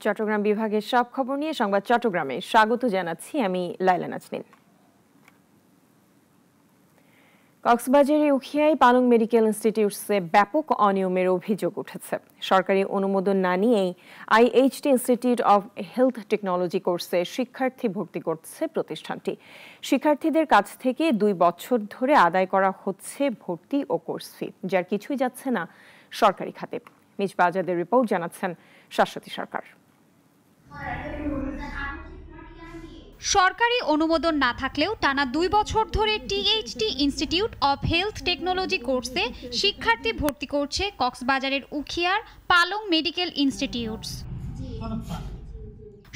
চট্টগ্রাম বিভাগের সব খবর নিয়ে সংবাদ চট্টগ্রামে স্বাগত জানাচ্ছি আমি লাইলা নাজনীন। কক্সবাজারের উখিয়ায় পালং মেডিকেল ইনস্টিটিউটসে ব্যাপক অনিয়মের অভিযোগ উঠেছে। সরকারি অনুমোদন না নিয়েই IHT institute of health technology কোর্সে শিক্ষার্থী ভর্তি করছে প্রতিষ্ঠানটি। শিক্ষার্থীদের কাছ থেকে 2 বছর ধরে আদায় করা হচ্ছে ভর্তি ও কোর্স ফি, যার কিছুই যাচ্ছে না সরকারি খাতে। মিজবা আজাদের রিপোর্ট জানাচ্ছেন শাশ্বতী সরকার। সরকারি অনুমোদন না থাকলেও টানা 2 বছর ধরে টিএইচটি ইনস্টিটিউট অব হেলথ টেকনোলজি কোর্সে শিক্ষার্থী ভর্তি করছে কক্সবাজারের উখিয়ার পালং মেডিকেল ইনস্টিটিউটস।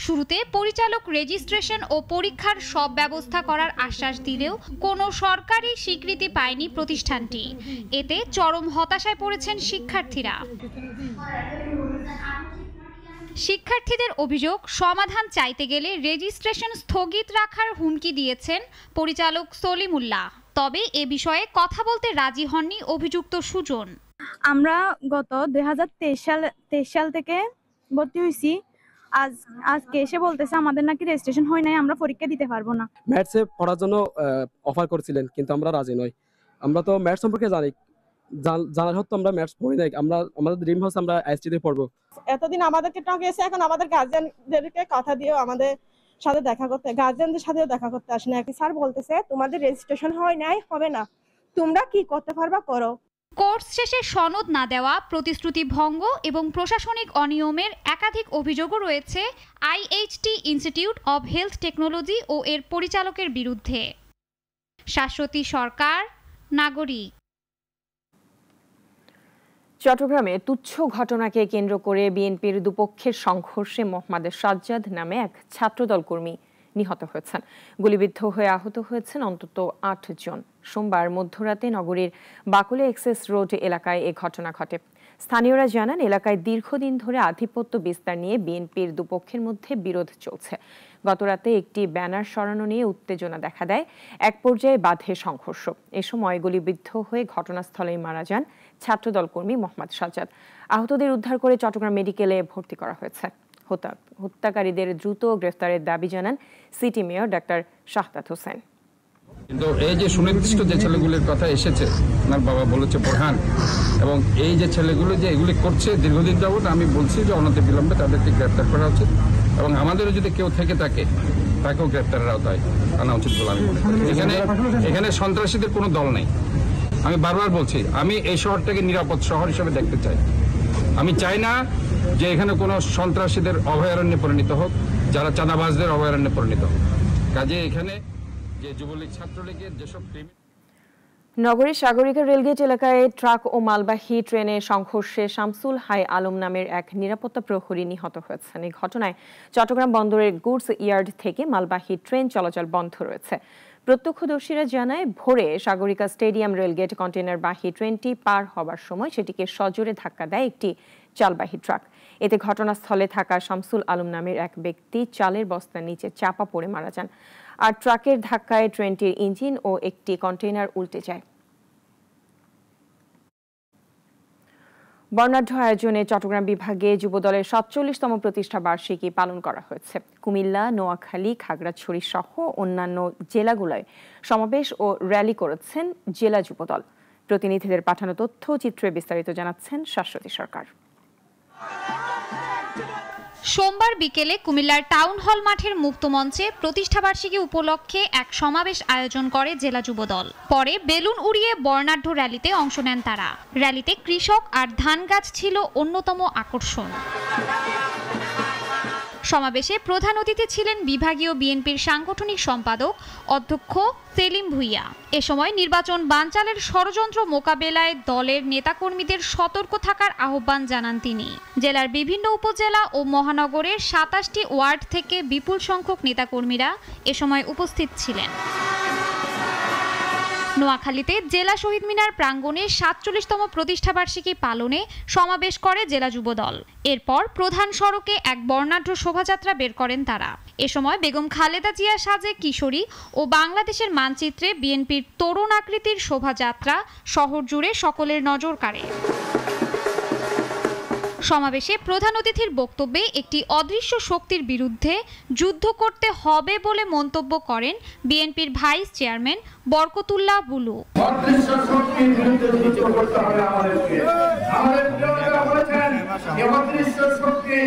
শুরুতে পরিচালক রেজিস্ট্রেশন ও পরীক্ষার সব ব্যবস্থা করার আশ্বাস দিলেও কোনো সরকারি স্বীকৃতি পায়নি প্রতিষ্ঠানটি। এতে চরম হতাশায় পড়েছেন শিক্ষার্থীরা। শিক্ষার্থীদের অভিযোগ, সমাধান চাইতে গেলে রেজিস্ট্রেশন স্থগিত রাখার হুমকি দিয়েছেন পরিচালক সলিমুল্লাহ। তবে এ বিষয়ে কথা বলতে রাজি হননি অভিযুক্ত সুজন। আমরা গত 2023 সাল থেকে ভর্তি হয়েছি। আজকে এসে বলতেছে আমাদের নাকি রেজিস্ট্রেশন হয় নাই, আমরা পরীক্ষা দিতে পারবো না। ম্যাথসে পড়ার জন্য অফার করেছিলেন, কিন্তু আমরা রাজি নই। আমরা তো ম্যাথস সম্পর্কে জানার সত্ত্বেও আমরা ম্যাথস পড়ি নাই। আমাদের ড্রিম হচ্ছে আমরা আইএসটিতে পড়বো। এতদিন আমাদেরকে ঠকিয়েছে, এখন আমাদের গার্জিয়ানদেরকে কথা দিয়েও আমাদের সাথে দেখা করতে, গার্জিয়ানদের সাথেও দেখা করতে আসে না। স্যার বলতেছে তোমাদের রেজিস্ট্রেশন হয় নাই, হবে না, তোমরা কি করতে পারবা করো। কোর্স শেষে সনদ না দেওয়া, প্রতিশ্রুতি ভঙ্গ এবং প্রশাসনিক অনিয়মের একাধিক অভিযোগও রয়েছে IHT institute of health technology ও এর পরিচালকের বিরুদ্ধে। শাশ্বতী সরকার, নাগরিক। চট্টগ্রামে তুচ্ছ ঘটনাকে কেন্দ্র করে বিএনপির দুপক্ষের সংঘর্ষে মোহাম্মদ সাজ্জাদ নামে এক ছাত্রদল কর্মী নিহত হয়েছেন। গুলিবিদ্ধ হয়ে আহত হয়েছেন অন্তত 8 জন। সোমবার মধ্যরাতে নগরীর বাকুলে এক্সেস রোড এলাকায় এ ঘটনা ঘটে। স্থানীয়রা জানান, এলাকায় দীর্ঘদিন ধরে আধিপত্য বিস্তার নিয়ে বিএনপির দুপক্ষের মধ্যে বিরোধ চলছে। গতরাতে একটি ব্যানার সরানো নিয়ে উত্তেজনা দেখা দেয়। এক পর্যায়ে বাধে সংঘর্ষ। এ সময় গুলিবিদ্ধ হয়ে ঘটনাস্থলেই মারা যান ছাত্রদল কর্মী মোহাম্মদ সাজ্জাদ। আহতদের উদ্ধার করে চট্টগ্রাম মেডিকেলে ভর্তি করা হয়েছে। হত্যাকারীদের দ্রুত গ্রেফতারের দাবি জানান city mayor doctor Shahadat Hossain. কিন্তু এই যে সুনির্দিষ্ট যে ছেলেগুলির কথা এসেছে, আমার বাবা বলেছে বোরহান, এবং এই যে ছেলেগুলো যে এগুলি করছে দীর্ঘদিন যাবত, আমি বলছি যে অনতিবিলম্বে তাদেরকে গ্রেফতার করা উচিত, এবং আমাদেরও যদি কেউ থেকে থাকে তাকেও গ্রেফতারের আওতায় আনা উচিত বলে আমি মনে করি। এখানে সন্ত্রাসীদের কোনো দল নেই। আমি বারবার বলছি, আমি এই শহরটাকে নিরাপদ শহর হিসেবে দেখতে চাই। আমি চাই না যে এখানে কোনো সন্ত্রাসীদের অভয়ারণ্যে পরিণত হোক, যারা চাঁদাবাজদের অভয়ারণ্যে পরিণত হোক। কাজে এখানে যে যুবলীগ ছাত্রলীগের যেসব নগরীর সাগরিকা রেলগেট এলাকায় ট্রাক ও মালবাহী ট্রেনের সংঘর্ষে শামসুল হাই আলম নামের এক নিরাপত্তা প্রহরী নিহত হয়েছেন। এই ঘটনায় চট্টগ্রাম বন্দরের গুডস ইয়ার্ড থেকে মালবাহী ট্রেন চলাচল বন্ধ রয়েছে। প্রত্যক্ষদর্শীরা জানায়, ভোরে সাগরিকা স্টেডিয়াম রেলগেট কন্টেইনারবাহী ট্রেনটি পার হবার সময় সেটিকে সজোরে ধাক্কা দেয় একটি চালবাহী ট্রাক। এতে ঘটনাস্থলে থাকা শামসুল আলম নামের এক ব্যক্তি চালের বস্তার নিচে চাপা পড়ে মারা যান। আর ট্রাকের ধাক্কায় ট্রেনটির ইঞ্জিন ও একটি কন্টেইনার উল্টে যায়। বর্ণাঢ্য আয়োজনে চট্টগ্রাম বিভাগে যুবদলের 47তম প্রতিষ্ঠা বার্ষিকী পালন করা হয়েছে। কুমিল্লা, নোয়াখালী, খাগড়াছড়ি সহ অন্যান্য জেলাগুলোয় সমাবেশ ও র্যালি করেছেন জেলা যুবদল। প্রতিনিধিদের পাঠানো তথ্যচিত্রে বিস্তারিত জানাচ্ছেন শাশ্বতী সরকার। সোমবার বিকেলে কুমিল্লার টাউন হল মাঠের মুক্তমঞ্চে প্রতিষ্ঠাবার্ষিকী উপলক্ষে এক সমাবেশ আয়োজন করে জেলা যুবদল। পরে বেলুন উড়িয়ে বর্ণাঢ্য র্যালিতে অংশ নেন তারা। র্যালিতে কৃষক আর ধান গাছ ছিল অন্যতম আকর্ষণ। সমাবেশে প্রধান অতিথি ছিলেন বিভাগীয় বিএনপির সাংগঠনিক সম্পাদক অধ্যক্ষ সেলিম ভুইয়া। এ সময় নির্বাচন বানচালের ষড়যন্ত্র মোকাবেলায় দলের নেতাকর্মীদের সতর্ক থাকার আহ্বান জানান তিনি। জেলার বিভিন্ন উপজেলা ও মহানগরের 27টি ওয়ার্ড থেকে বিপুল সংখ্যক নেতাকর্মীরা এ সময় উপস্থিত ছিলেন। নোয়াখালীতে জেলা শহীদ মিনার প্রাঙ্গণে 47তম প্রতিষ্ঠাবার্ষিকী পালনে সমাবেশ করে জেলা যুবদল। এরপর প্রধান সড়কে এক বর্ণাঢ্য শোভাযাত্রা বের করেন তারা। এ সময় বেগম খালেদা জিয়া সাজে কিশোরী ও বাংলাদেশের মানচিত্রে বিএনপির তরুণ আকৃতির শোভাযাত্রা শহর জুড়ে সকলের নজর কাড়ে। সমাবেশে প্রধান অতিথির বক্তব্যে একটি অদৃশ্য শক্তির বিরুদ্ধে যুদ্ধ করতে হবে বলে মন্তব্য করেন বিএনপির ভাইস চেয়ারম্যান বরকতুল্লাহ বুলু। অদৃশ্য শক্তির বিরুদ্ধে যুদ্ধ করতে হবে আমাদেরকে। আমাদের প্রিয়জনেরা বলেছেন যে অদৃশ্য শক্তি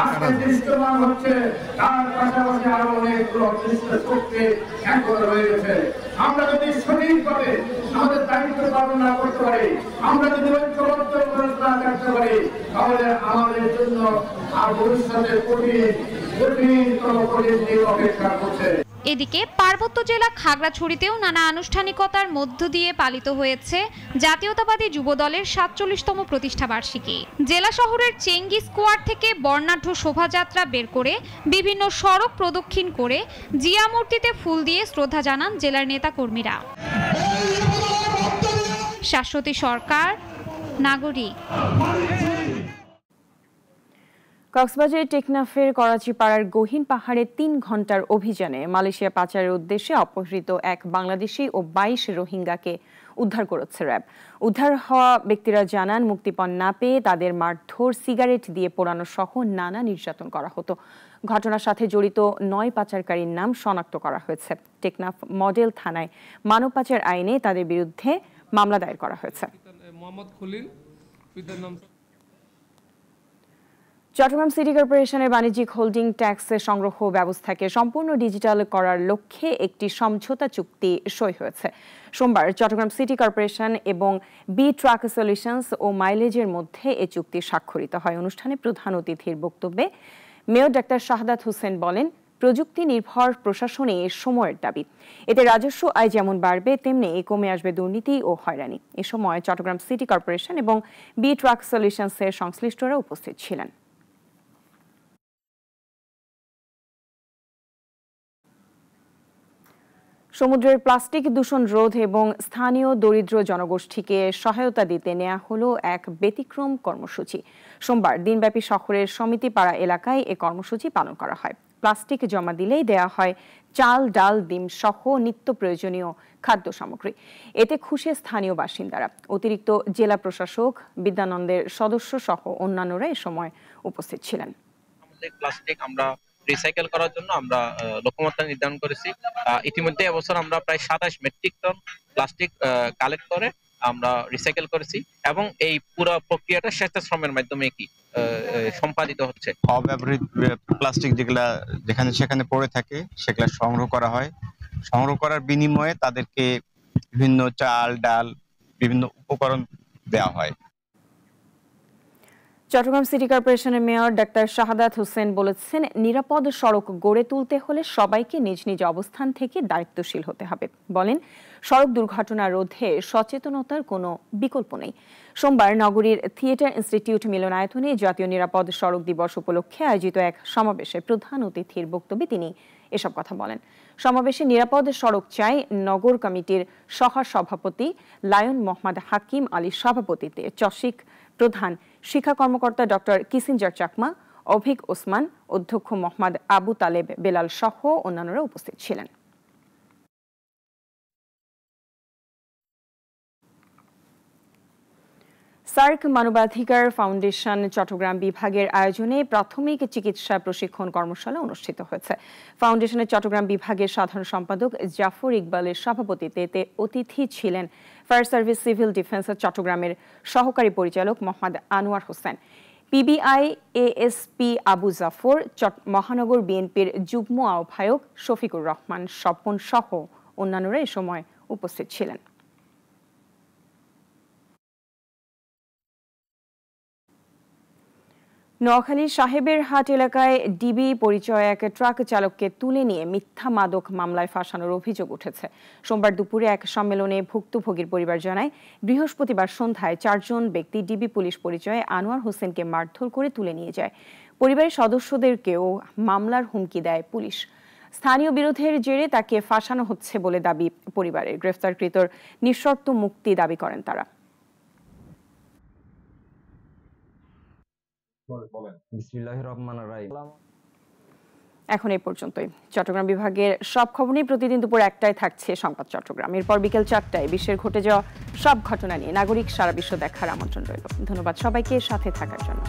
আজকে দৃশ্যমান হচ্ছে, তার পাশাপাশি আরো অনেকগুলো অদৃশ্য শক্তি একবার রয়ে গেছে। আমরা যদি সঠিকভাবে আমাদের দায়িত্ব পালন না করতে পারি, আমরা যদি ঐক্যবদ্ধ প্রয়াস না করতে পারি, তাহলে আমাদের জন্য আর ভবিষ্যতে কঠিন দিন অপেক্ষা করছে। এদিকে পার্বত্য জেলা খাগড়াছড়িতেও নানা আনুষ্ঠানিকতার মধ্য দিয়ে পালিত হয়েছে জাতীয়তাবাদী যুবদলের ৪৭তম প্রতিষ্ঠাবার্ষিকী। জেলা শহরের চেঙ্গি স্কোয়ার থেকে বর্ণাঢ্য শোভাযাত্রা বের করে বিভিন্ন সড়ক প্রদক্ষিণ করে জিয়া মূর্তিতে ফুল দিয়ে শ্রদ্ধা জানান জেলার নেতাকর্মীরা। শাশ্বতী সরকার, নাগরিক। কক্সবাজারের টেকনাফের করাচিপাড়ার গহীন পাহাড়ে ৩ ঘন্টার অভিযানে মালয়েশিয়া পাচারের উদ্দেশ্যে অপহৃত এক বাংলাদেশি ও ২২ রোহিঙ্গাকে উদ্ধার করেছে র্যাব। উদ্ধার হওয়া ব্যক্তিরা জানান, মুক্তিপণ না পেয়ে তাদের মারধর, সিগারেট দিয়ে পোড়ানো সহ নানা নির্যাতন করা হতো। ঘটনার সাথে জড়িত ৯ পাচারকারীর নাম শনাক্ত করা হয়েছে। টেকনাফ মডেল থানায় মানব পাচার আইনে তাদের বিরুদ্ধে মামলা দায়ের করা হয়েছে। চট্টগ্রাম সিটি কর্পোরেশনের বাণিজ্যিক হোল্ডিং ট্যাক্সের সংগ্রহ ব্যবস্থাকে সম্পূর্ণ ডিজিটাল করার লক্ষ্যে একটি সমঝোতা চুক্তি সই হয়েছে। সোমবার চট্টগ্রাম সিটি কর্পোরেশন এবং বি ট্রাক সলিউশনস ও মাইলেজের মধ্যে এ চুক্তি স্বাক্ষরিত হয়। অনুষ্ঠানে প্রধান অতিথির বক্তব্যে মেয়র ডাক্তার শাহাদাত হোসেন বলেন, প্রযুক্তি নির্ভর প্রশাসনে সময়ের দাবি। এতে রাজস্ব আয় যেমন বাড়বে, তেমনি কমে আসবে দুর্নীতি ও হয়রানি। এ সময় চট্টগ্রাম সিটি কর্পোরেশন এবং বি ট্রাক সলিউশনসের সংশ্লিষ্টরা উপস্থিত ছিলেন। সমুদ্রের প্লাস্টিক দূষণ রোধ এবং স্থানীয় দরিদ্র জনগোষ্ঠীকে সহায়তা দিতে নেওয়া হলো এক ব্যতিক্রম কর্মসূচি। সোমবার দিনব্যাপী শহরের সমিতিপাড়া এলাকায় এ কর্মসূচি পালন করা হয়। প্লাস্টিক জমা দিলেই দেয়া হয় চাল, ডাল, ডিম সহ নিত্য প্রয়োজনীয় খাদ্য সামগ্রী। এতে খুশি স্থানীয় বাসিন্দারা। অতিরিক্ত জেলা প্রশাসক বিদ্যানন্দের সদস্য সহ অন্যান্যরা এ সময় উপস্থিত ছিলেন। প্লাস্টিক আমরা রিসাইকেল করার জন্য আমরা লক্ষ্যমাত্রা নির্ধারণ করেছি। ইতিমধ্যে এবছর আমরা প্রায় ২৭ মেট্রিক টন প্লাস্টিক কালেক্ট করে আমরা রিসাইকেল করেছি এবং এই পুরো প্রক্রিয়াটা স্বেচ্ছাশ্রমের মাধ্যমে কি সম্পাদিত হচ্ছে। অব্যবহৃত প্লাস্টিক যেগুলা যেখানে সেখানে পড়ে থাকে সেগুলা সংগ্রহ করা হয়। সংগ্রহ করার বিনিময়ে তাদেরকে বিভিন্ন চাল, ডাল, বিভিন্ন উপকরণ দেওয়া হয়। চট্টগ্রাম সিটি কর্পোরেশনের মেয়র ডাক্তার শাহাদাত হোসেন বলেছেন, নিরাপদ সড়ক গড়ে তুলতে হলে সবাইকে নিজ নিজ অবস্থান থেকে দায়িত্বশীল হতে হবে। বলেন, সড়ক দুর্ঘটনা রোধে সচেতনতার কোনো বিকল্প নেই। সোমবার নগরীর থিয়েটার ইনস্টিটিউট মিলনায়তনে জাতীয় নিরাপদ সড়ক দিবস উপলক্ষে আয়োজিত এক সমাবেশে প্রধান অতিথির বক্তব্যে তিনি এসব কথা বলেন। সমাবেশে নিরাপদ সড়ক চাই নগর কমিটির সহসভাপতি লায়ন মোহাম্মদ হাকিম আলীর সভাপতিত্বে চসিক প্রধান শিক্ষা কর্মকর্তা ডক্টর কিসিঞ্জার চাকমা, অভিক ওসমান, অধ্যক্ষ মোহাম্মদ আবু তালেব বেলাল সহ অন্যান্যরা উপস্থিত ছিলেন। সার্ক মানবাধিকার ফাউন্ডেশন চট্টগ্রাম বিভাগের আয়োজনে প্রাথমিক চিকিৎসা প্রশিক্ষণ কর্মশালা অনুষ্ঠিত হয়েছে। ফাউন্ডেশনের চট্টগ্রাম বিভাগের সাধারণ সম্পাদক জাফর ইকবালের সভাপতিত্বে এতে অতিথি ছিলেন ফায়ার সার্ভিস সিভিল ডিফেন্সের চট্টগ্রামের সহকারী পরিচালক মোহাম্মদ আনোয়ার হোসেন, পিবিআই এএসপি আবু জাফর, মহানগর বিএনপির যুগ্ম আহ্বায়ক শফিকুর রহমান স্বপন সহ অন্যান্যরা এ সময় উপস্থিত ছিলেন। নোয়াখালীর সাহেবের হাট এলাকায় ডিবি পরিচয় এক ট্রাক চালককে তুলে নিয়ে মিথ্যা মাদক মামলায় ফাঁসানোর অভিযোগ উঠেছে। সোমবার দুপুরে এক সম্মেলনে ভুক্তভোগীর পরিবার জানায়, বৃহস্পতিবার সন্ধ্যায় ৪ জন ব্যক্তি ডিবি পুলিশ পরিচয়ে আনোয়ার হোসেনকে মারধর করে তুলে নিয়ে যায়। পরিবারের সদস্যদেরকেও মামলার হুমকি দেয় পুলিশ। স্থানীয় বিরোধের জেরে তাকে ফাঁসানো হচ্ছে বলে দাবি পরিবারের। গ্রেফতারকৃতর নিঃশর্ত মুক্তি দাবি করেন তারা। এখন এই পর্যন্তই। চট্টগ্রাম বিভাগের সব খবর নিয়ে প্রতিদিন দুপুর ১টায় থাকছে সংবাদ চট্টগ্রাম। এরপর বিকেল ৪টায় বিশ্বের ঘটে যাওয়া সব ঘটনা নিয়ে নাগরিক সারা বিশ্ব দেখার আমন্ত্রণ রইল। ধন্যবাদ সবাইকে সাথে থাকার জন্য।